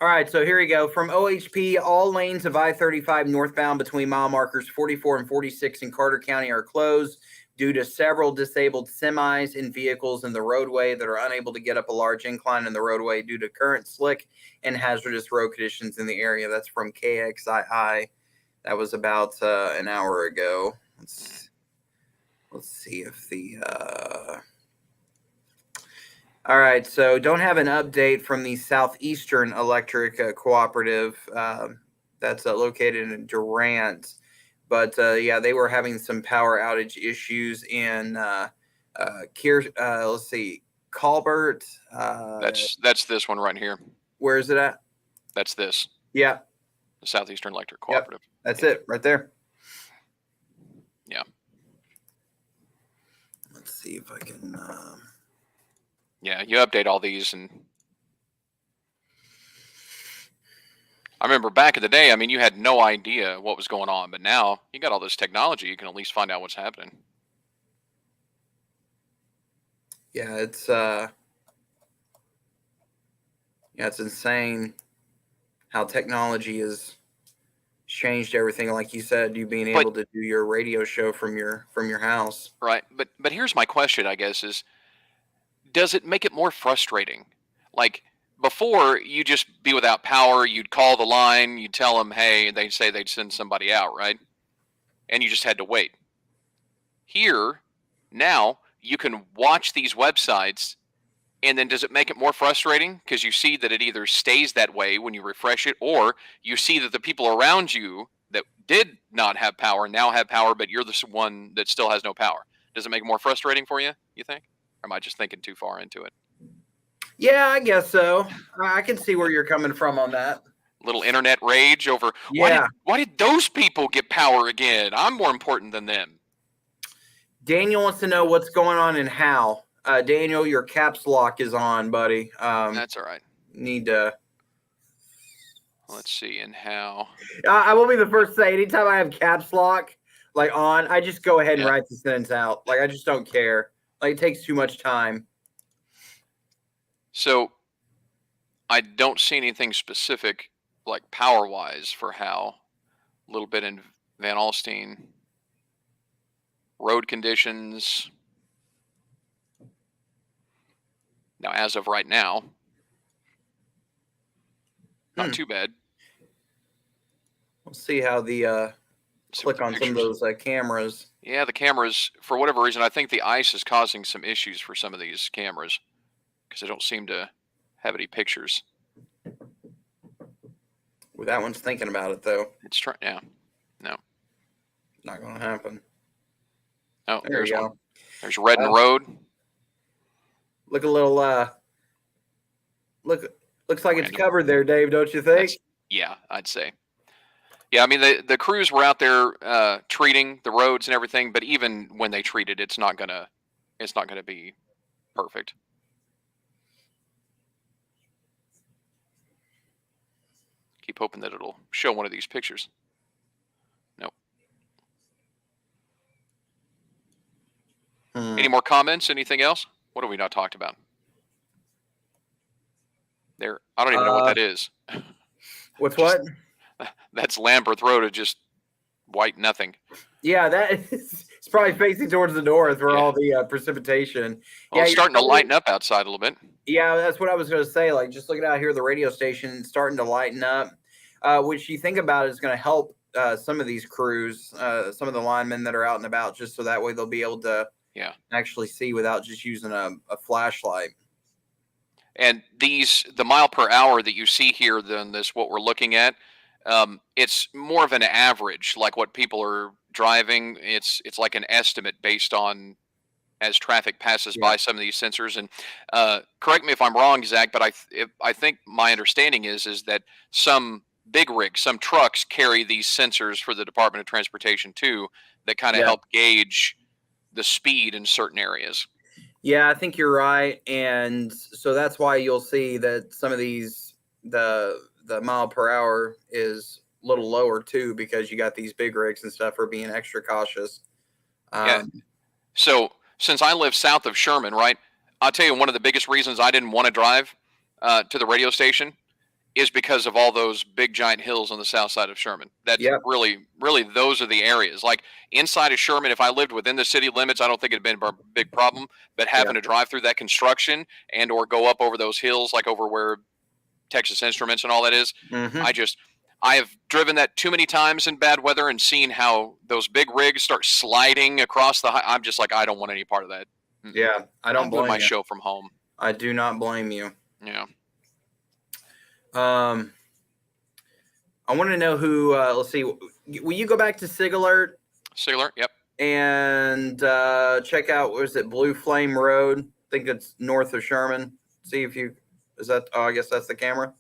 All right, so here we go. From OHP, all lanes of I-35 northbound between mile markers 44 and 46 in Carter County are closed due to several disabled semis and vehicles in the roadway that are unable to get up a large incline in the roadway due to current slick and hazardous road conditions in the area. That's from KXII. That was about an hour ago. Let's see if the all right, so don't have an update from the Southeastern Electric Cooperative that's located in Durant. But, they were having some power outage issues in, let's see, Colbert. That's this one right here. Where is it at? That's this. Yeah. The Southeastern Electric Cooperative. Yep. That's it right there. Yeah. Let's see if I can... Yeah, you update all these and I remember back in the day, I mean, you had no idea what was going on, but now you got all this technology, you can at least find out what's happening. Yeah, it's insane how technology has changed everything. Like you said, you being able to do your radio show from your house. Right. But here's my question, I guess, is does it make it more frustrating? Like before, you just be without power, you'd call the line, you'd tell them, hey, they'd say they'd send somebody out, right? And you just had to wait. Here, now, you can watch these websites, and then does it make it more frustrating? Because you see that it either stays that way when you refresh it, or you see that the people around you that did not have power now have power, but you're the one that still has no power. Does it make it more frustrating for you, you think? Or am I just thinking too far into it? Yeah, I guess so. I can see where you're coming from on that. Little internet rage over Yeah. why did those people get power again? I'm more important than them. Daniel wants to know what's going on and how. Daniel, your caps lock is on, buddy. That's all right. Need to. Let's see, and how. I will be the first to say, anytime I have caps lock on, I just go ahead and write the sentence out. Like, I just don't care. Like, it takes too much time. So I don't see anything specific, like power-wise, for how. A little bit in Van Alstyne. Road conditions. Now, as of right now, not too bad. We'll see how the click on some of those cameras. Yeah, the cameras, for whatever reason, I think the ice is causing some issues for some of these cameras because they don't seem to have any pictures. Well, that one's thinking about it, though. It's trying, yeah. No. Not going to happen. Oh, there you go. There's Redden Road. Look a little, looks like it's covered there, Dave, don't you think? Yeah, I'd say. Yeah, I mean, the crews were out there treating the roads and everything, but even when they treat it, it's not gonna be perfect. Keep hoping that it'll show one of these pictures. Nope. Any more comments? Anything else? What have we not talked about? There, I don't even know what that is. What's what? That's Lambeth Road. It's just white nothing. Yeah, that is. It's probably facing towards the north where all the precipitation. Well, it's starting to lighten up outside a little bit. Yeah, that's what I was going to say. Like, just looking out here, the radio station starting to lighten up, which you think about is going to help some of these crews, some of the linemen that are out and about, just so that way they'll be able to actually see without just using a flashlight. And the mile per hour that you see here, then what we're looking at, it's more of an average, like what people are driving. It's like an estimate based on as traffic passes by some of these sensors. And correct me if I'm wrong, Zach, but I think my understanding is that some big rigs, some trucks carry these sensors for the Department of Transportation too, that kind of help gauge the speed in certain areas. Yeah, I think you're right. And so that's why you'll see that some of these, the mile per hour is a little lower too, because you got these big rigs and stuff are being extra cautious. So since I live south of Sherman, right, I'll tell you one of the biggest reasons I didn't want to drive to the radio station is because of all those big giant hills on the south side of Sherman. That's really those are the areas. Like inside of Sherman, if I lived within the city limits, I don't think it'd been a big problem. But having to drive through that construction and or go up over those hills, like over where Texas Instruments and all that is, I have driven that too many times in bad weather and seen how those big rigs start sliding across the I'm just like, I don't want any part of that. Yeah, I don't blame you. My show from home. I do not blame you. Yeah. I want to know who. Let's see. Will you go back to Sig Alert? Sig Alert, yep. And check out. What is it? Blue Flame Road. I think it's north of Sherman. See if you. Is that? Oh, I guess that's the camera.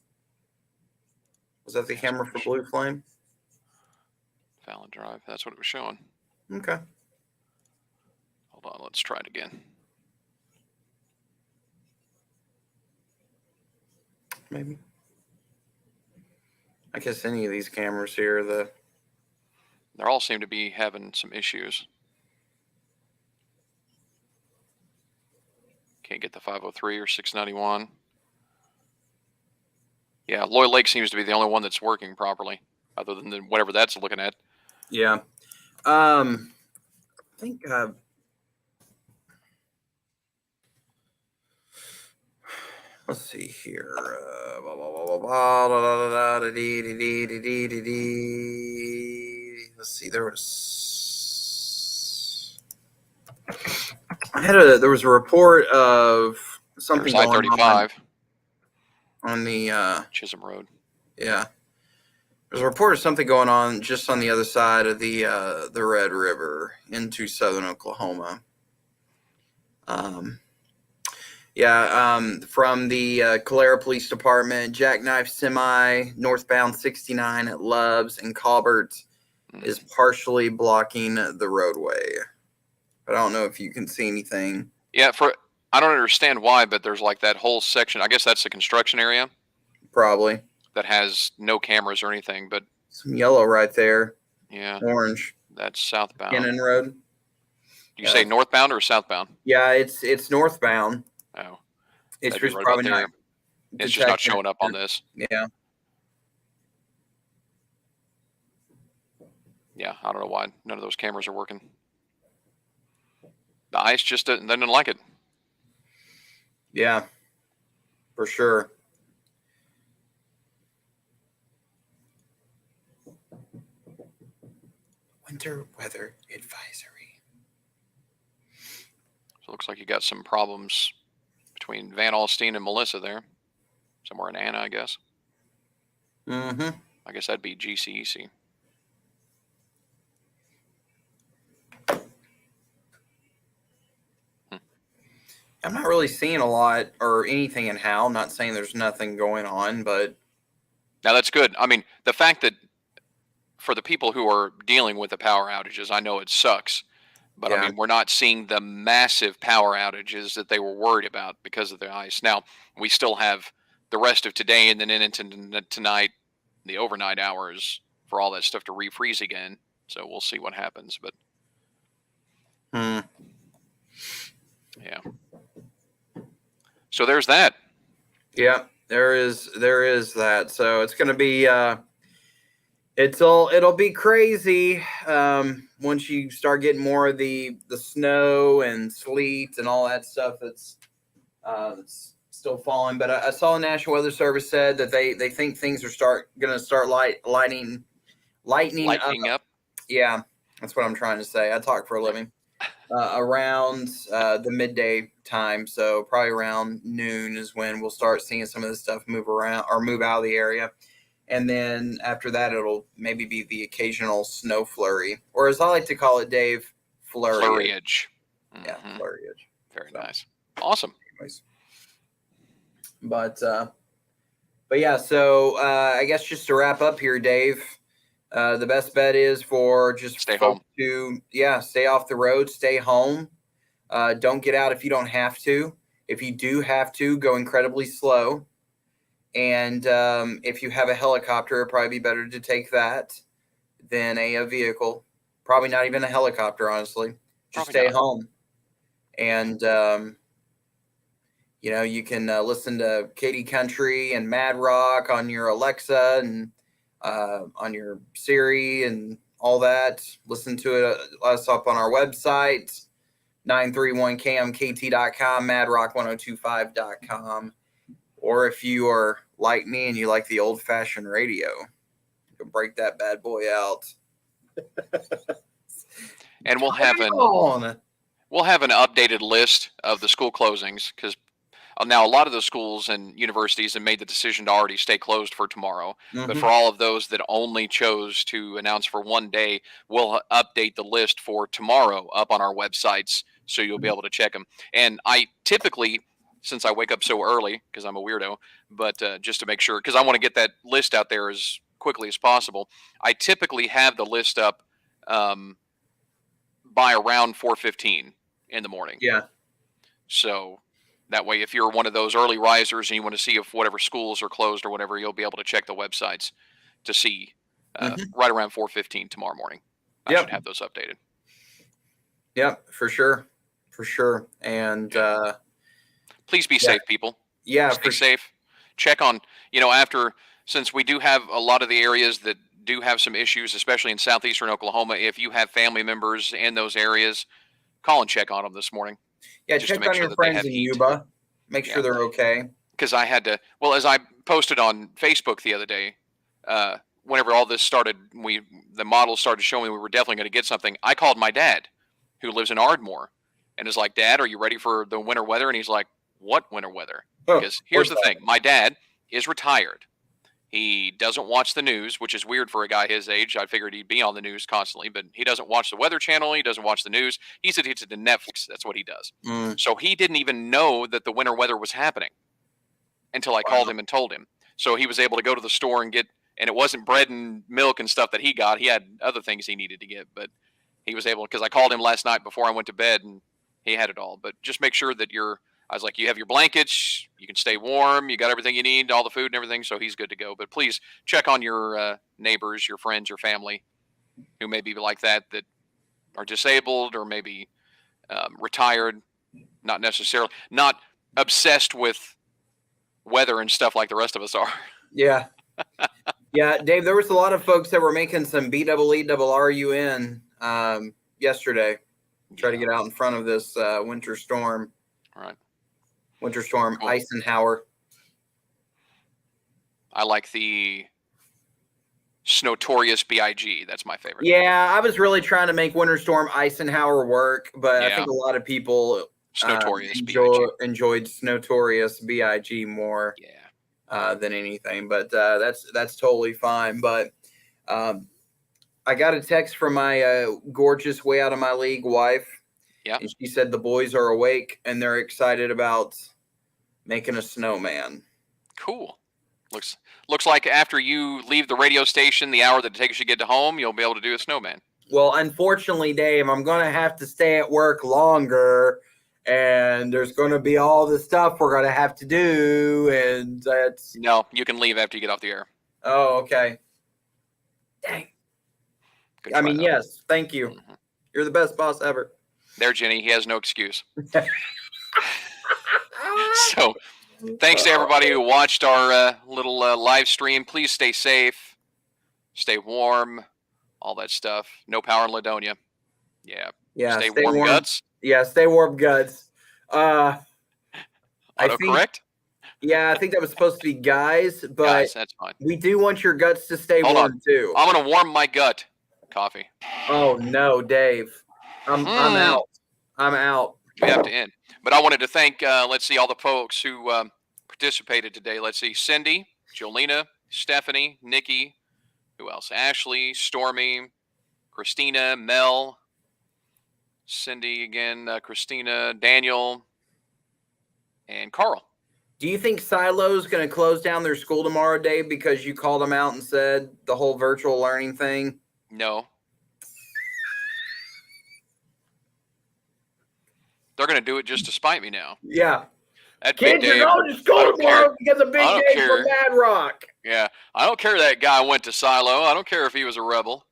Was that the camera for Blue Flame? Fallon Drive. That's what it was showing. Okay. Hold on. Let's try it again. Maybe. I guess any of these cameras here, They all seem to be having some issues. Can't get the 503 or 691. Yeah, Lloyd Lake seems to be the only one that's working properly, other than whatever that's looking at. yeah. I think let's see here. Let's see. There was a report of something There's going I-35 on the Chisholm Road. Yeah. There's a report of something going on just on the other side of the Red River into southern Oklahoma. From the Calera Police Department, jackknife semi northbound 69 at Loves and Colbert is partially blocking the roadway. But I don't know if you can see anything. Yeah, I don't understand why, but there's like that whole section. I guess that's the construction area. Probably. That has no cameras or anything, but some yellow right there. Yeah. Orange. That's southbound. Cannon Road. Do you say northbound or southbound? Yeah, it's northbound. Oh. It's just right probably not. It's just not showing up on this. Yeah. Yeah, I don't know why none of those cameras are working. The ice just doesn't like it. Yeah, for sure. Winter weather advisory. So it looks like you got some problems between Van Alstyne and Melissa there. Somewhere in Anna, I guess. Mm-hmm. I guess that'd be GCEC. I'm not really seeing a lot or anything in Hal. I'm not saying there's nothing going on, but now that's good. I mean, the fact that for the people who are dealing with the power outages, I know it sucks, but I mean, we're not seeing the massive power outages that they were worried about because of the ice. Now, we still have the rest of today and then into tonight, the overnight hours for all that stuff to refreeze again. So we'll see what happens, but yeah. So there's that. Yeah, there is that. So it's going to be it'll be crazy once you start getting more of the snow and sleet and all that stuff that's still falling. But I saw the National Weather Service said that they think things are going to start lightening up. Yeah, that's what I'm trying to say. I talk for a living. Around the midday time, so probably around noon is when we'll start seeing some of this stuff move around or move out of the area. And then after that, it'll maybe be the occasional snow flurry, or as I like to call it, Dave, flurryage. Mm-hmm. Yeah, flurryage. Very nice. Awesome. Anyways. But yeah, so I guess just to wrap up here, Dave, the best bet is for just stay home. Stay off the road, stay home. Don't get out if you don't have to. If you do have to, go incredibly slow. And if you have a helicopter, it'd probably be better to take that than a vehicle. Probably not even a helicopter, honestly. Just stay home. And, you can listen to Katy Country and Mad Rock on your Alexa and on your Siri and all that. Listen to us up on our website, 931kmkt.com, madrock1025.com. Or if you are like me and you like the old-fashioned radio, you can break that bad boy out. And we'll have an updated list of the school closings, because now a lot of the schools and universities have made the decision to already stay closed for tomorrow. Mm-hmm. But for all of those that only chose to announce for one day, we'll update the list for tomorrow up on our websites, so you'll be able to check them. And I typically, since I wake up so early, because I'm a weirdo, but just to make sure, because I want to get that list out there as quickly as possible, I typically have the list up by around 4:15 in the morning. Yeah. So that way, if you're one of those early risers and you want to see if whatever schools are closed or whatever, you'll be able to check the websites. to see right around 4:15 tomorrow morning. I should have those updated. Yep, for sure. For sure. And please be safe, people. Yeah. Stay safe. Check on, since we do have a lot of the areas that do have some issues, especially in southeastern Oklahoma, if you have family members in those areas, call and check on them this morning. Yeah, check on your friends in Yuba. Make sure they're okay. Because I had to, as I posted on Facebook the other day, whenever all this started, the models started showing we were definitely going to get something. I called my dad, who lives in Ardmore, and is like, "Dad, are you ready for the winter weather?" And he's like, "What winter weather?" Because here's the thing: my dad is retired. He doesn't watch the news, which is weird for a guy his age. I figured he'd be on the news constantly, but he doesn't watch the Weather Channel. He doesn't watch the news. He's addicted to Netflix. That's what he does. So he didn't even know that the winter weather was happening until I called him and told him. So he was able to go to the store and get, and it wasn't bread and milk and stuff that he got. He had other things he needed to get, but he was able, because I called him last night before I went to bed and he had it all. But just make sure that I was like, you have your blankets, you can stay warm, you got everything you need, all the food and everything, so he's good to go. But please check on your neighbors, your friends, your family who may be like that are disabled or maybe retired, not necessarily, not obsessed with weather and stuff like the rest of us are. Yeah. Yeah, Dave, there was a lot of folks that were making some BEERUN yesterday. Try to get out in front of this winter storm. All right. Winter storm Eisenhower. I like the Snotorious BIG. That's my favorite. Yeah, I was really trying to make Winter Storm Eisenhower work, but I think a lot of people enjoyed Snotorious BIG more than anything. But that's totally fine. But I got a text from my gorgeous, way out of my league wife. Yeah. And she said the boys are awake and they're excited about making a snowman. Cool. Looks like after you leave the radio station, the hour that it takes you to get to home, you'll be able to do a snowman. Well, unfortunately, Dave, I'm going to have to stay at work longer, and there's going to be all the stuff we're going to have to do, and that's... No, you can leave after you get off the air. Oh, okay. Dang. I mean, yes, thank you. Mm-hmm. You're the best boss ever. There, Jenny, he has no excuse. So, thanks to everybody who watched our little live stream. Please stay safe, stay warm, all that stuff. No power in Ladonia. Yeah. Stay warm, guts. Yeah, stay warm, guts. Autocorrect? Yeah, I think that was supposed to be guys, but that's fine. We do want your guts to stay warm too. I'm going to warm my gut. Coffee. Oh, no, Dave. I'm out. I'm out. We have to end. But I wanted to thank, let's see, all the folks who participated today. Let's see, Cindy, Jolena, Stephanie, Nikki, who else? Ashley, Stormy, Christina, Mel, Cindy again, Christina, Daniel, and Carl. Do you think Silo's going to close down their school tomorrow, Dave, because you called them out and said the whole virtual learning thing? No. They're going to do it just to spite me now. Yeah. That kids are going to school tomorrow because of Big Dave from Mad Rock. Yeah. I don't care that guy went to Silo. I don't care if he was a rebel.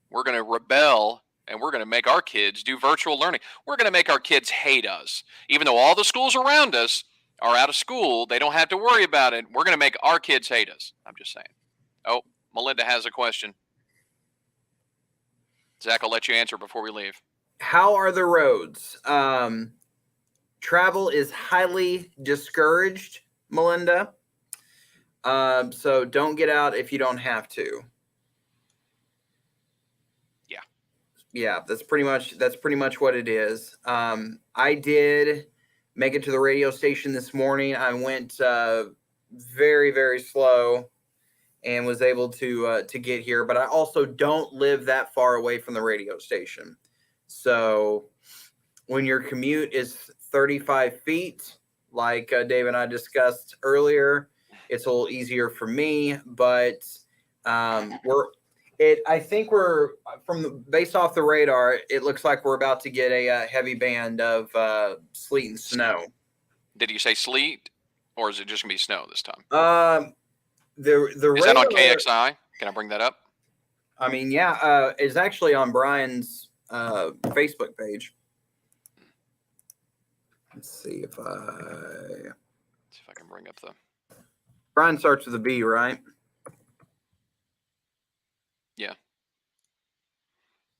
We're going to rebel, and we're going to make our kids do virtual learning. We're going to make our kids hate us. Even though all the schools around us are out of school, they don't have to worry about it. We're going to make our kids hate us. I'm just saying. Oh, Melinda has a question. Zach, I'll let you answer before we leave. How are the roads? Travel is highly discouraged, Melinda. So don't get out if you don't have to. Yeah. Yeah, that's pretty much what it is. I did make it to the radio station this morning. I went very, very slow and was able to get here, but I also don't live that far away from the radio station. So when your commute is 35 feet, like Dave and I discussed earlier, it's a little easier for me, but I think we're based off the radar, it looks like we're about to get a heavy band of sleet and snow. Did you say sleet, or is it just gonna be snow this time? The Is that on radar, KXI? Can I bring that up? I mean, yeah, it's actually on Brian's Facebook page. Let's see if I can bring up the. Brian starts with a B, right? Yeah.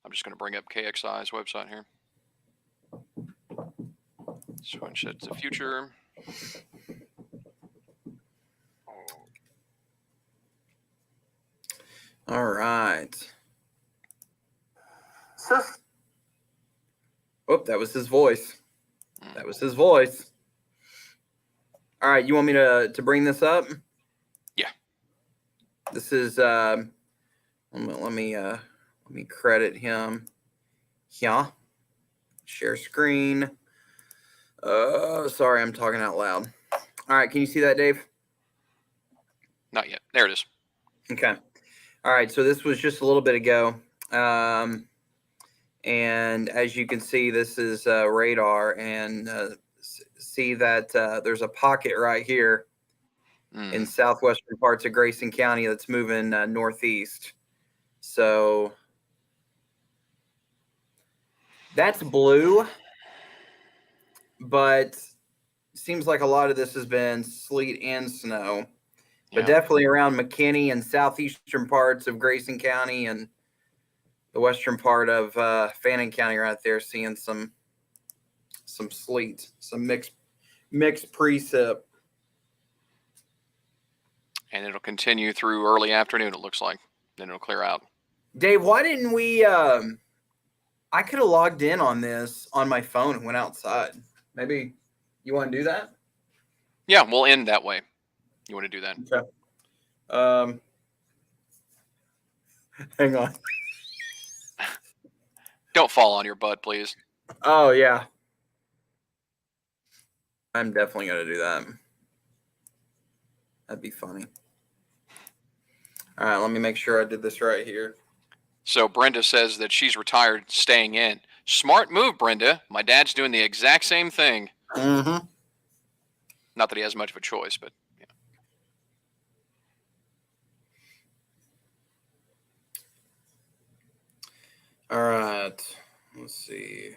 I'm just going to bring up KXI's website here. Switch it to future. All right. Oh, that was his voice. That was his voice. All right, you want me to bring this up? Yeah. This is let me credit him. Yeah. Share screen. Sorry, I'm talking out loud. All right, can you see that, Dave? Not yet. There it is. Okay. All right, so this was just a little bit ago. And as you can see, this is radar, and see that there's a pocket right here in southwestern parts of Grayson County that's moving northeast. So that's blue, but seems like a lot of this has been sleet and snow. But definitely around McKinney and southeastern parts of Grayson County and the western part of Fannin County right there, seeing some sleet, some mixed precip. And it'll continue through early afternoon, it looks like. Then it'll clear out. Dave, why didn't we I could have logged in on this on my phone and went outside. Maybe you want to do that? Yeah, we'll end that way. You want to do that? Okay. Hang on. Don't fall on your butt, please. Oh, yeah. I'm definitely going to do that. That'd be funny. All right, let me make sure I did this right here. So Brenda says that she's retired, staying in. Smart move, Brenda. My dad's doing the exact same thing. Mm-hmm. Not that he has much of a choice, but yeah. All right. Let's see.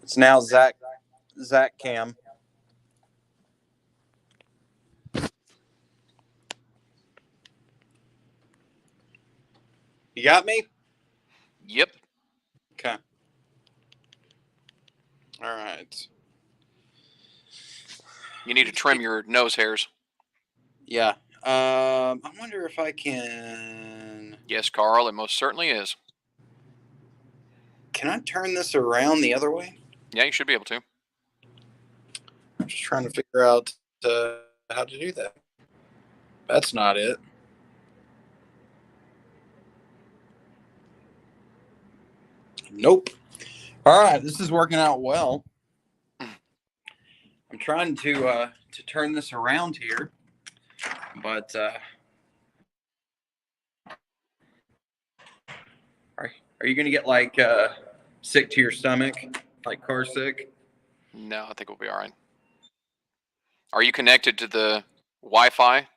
It's now Zach Cam. You got me? Yep. Okay. All right. You need to trim your nose hairs. Yeah. I wonder if I can. Yes, Carl, it most certainly is. Can I turn this around the other way? Yeah, you should be able to. I'm just trying to figure out how to do that. That's not it. Nope. All right, this is working out well. I'm trying to turn this around here, but are you gonna get like sick to your stomach, like car sick? No, I think we'll be all right. Are you connected to the Wi-Fi?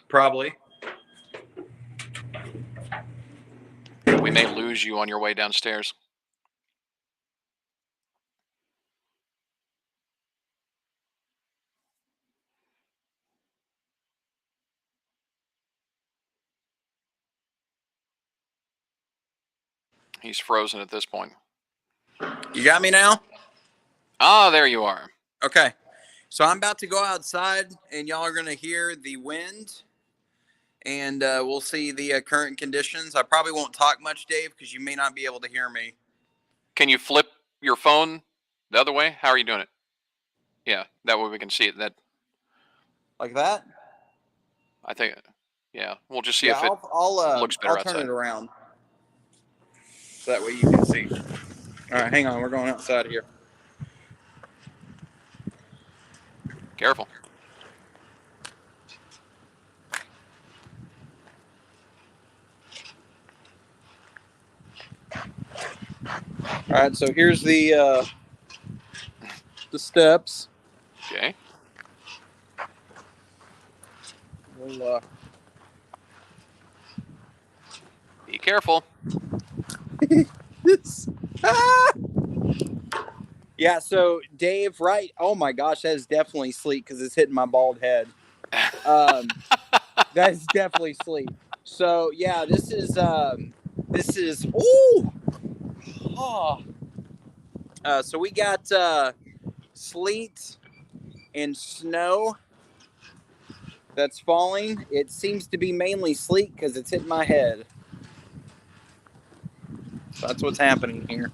Probably. We may lose you on your way downstairs. He's frozen at this point. You got me now? Ah, there you are. Okay. So I'm about to go outside, and y'all are going to hear the wind, and we'll see the current conditions. I probably won't talk much, Dave, because you may not be able to hear me. Can you flip your phone the other way? How are you doing it? Yeah, that way we can see it. That Like that? I think. Yeah, we'll just see if it looks better I'll turn outside. it around, so that way you can see. All right, hang on. We're going outside here. Careful. All right, so here's the steps. Okay. We'll, Be careful. Yeah, so Dave, right? Oh my gosh, that is definitely sleep because it's hitting my bald head. That is definitely sleep. So yeah, this is ooh. Oh. So we got sleet and snow that's falling. It seems to be mainly sleet because it's hitting my head. So that's what's happening here.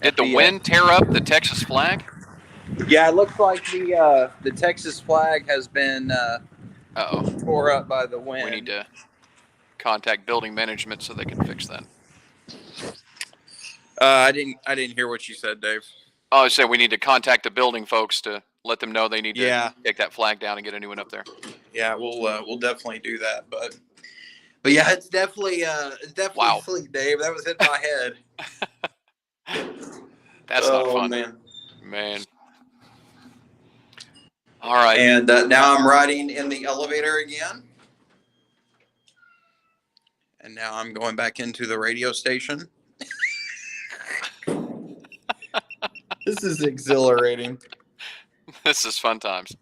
Did the wind tear up the Texas flag? Yeah, it looks like the Texas flag has been tore up by the wind. We need to contact building management so they can fix that. I didn't hear what you said, Dave. Oh, I said we need to contact the building folks to let them know they need to take that flag down and get a new one up there. Yeah, we'll definitely do that. But yeah, it's definitely Wow. sleep, Dave. That was hitting my head. That's not fun, man. All right. And now I'm riding in the elevator again. And now I'm going back into the radio station. This is exhilarating. This is fun times.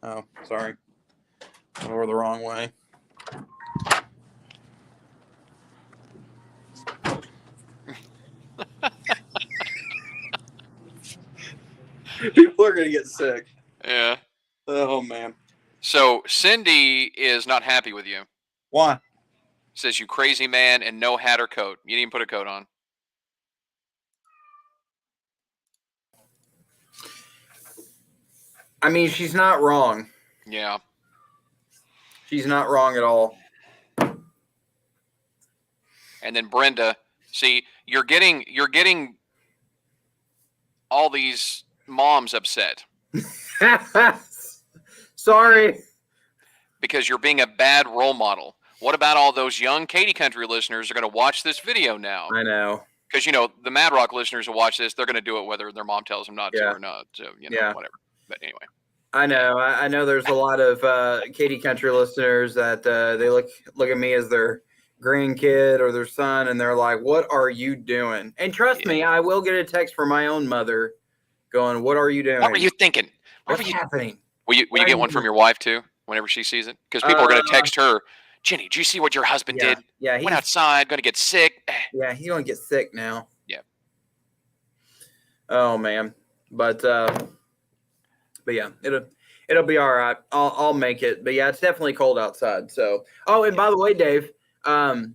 Oh, sorry. Over the wrong way. People are going to get sick. Yeah. Oh, man. So Cindy is not happy with you. Why? Says you crazy man and no hat or coat. You didn't even put a coat on. I mean, she's not wrong. Yeah. She's not wrong at all. And then Brenda, see, you're getting all these moms upset. Sorry. Because you're being a bad role model. What about all those young Katy Country listeners are going to watch this video now? I know. Because, the Mad Rock listeners will watch this. They're going to do it whether their mom tells them not to or not. So, whatever. But anyway. I know. I know there's a lot of Katy Country listeners that they look at me as their grandkid or their son, and they're like, what are you doing? And trust me, I will get a text from my own mother going, what are you doing? What were you thinking? What's happening? Will you get one from your wife, too, whenever she sees it? Because people are going to text her, Jenny, did you see what your husband did? Yeah, went outside, going to get sick. Yeah, he's going to get sick now. Yeah. Oh, man. But yeah, it'll be all right. I'll make it. But yeah, it's definitely cold outside. So, and by the way, Dave, I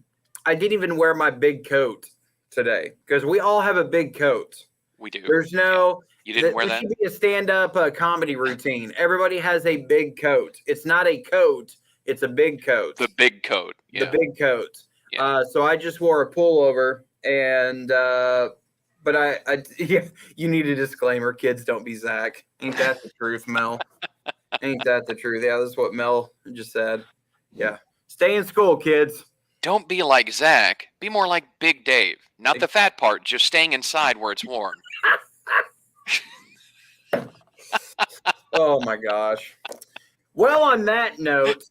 didn't even wear my big coat today because we all have a big coat. We do. There's no. You didn't wear that? It should be a stand-up comedy routine. Everybody has a big coat. It's not a coat. It's a big coat. The big coat. Yeah. The big coat. Yeah. So I just wore a pullover, and but you need a disclaimer. Kids, don't be Zach. Ain't that the truth, Mel? Ain't that the truth? Yeah, this is what Mel just said. Yeah. Stay in school, kids. Don't be like Zach. Be more like Big Dave. Not the fat part, just staying inside where it's warm. Oh, my gosh. Well, on that note,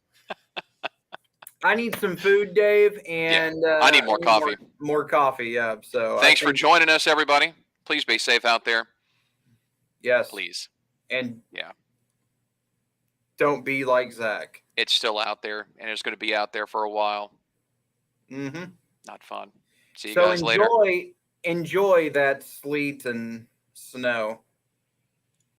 I need some food, Dave, and I need more coffee. More coffee, yeah. So thanks for joining us, everybody. Please be safe out there. Yes. Please. And don't be like Zach. It's still out there, and it's going to be out there for a while. Mm-hmm. Not fun. See you guys later. Enjoy that sleet and snow.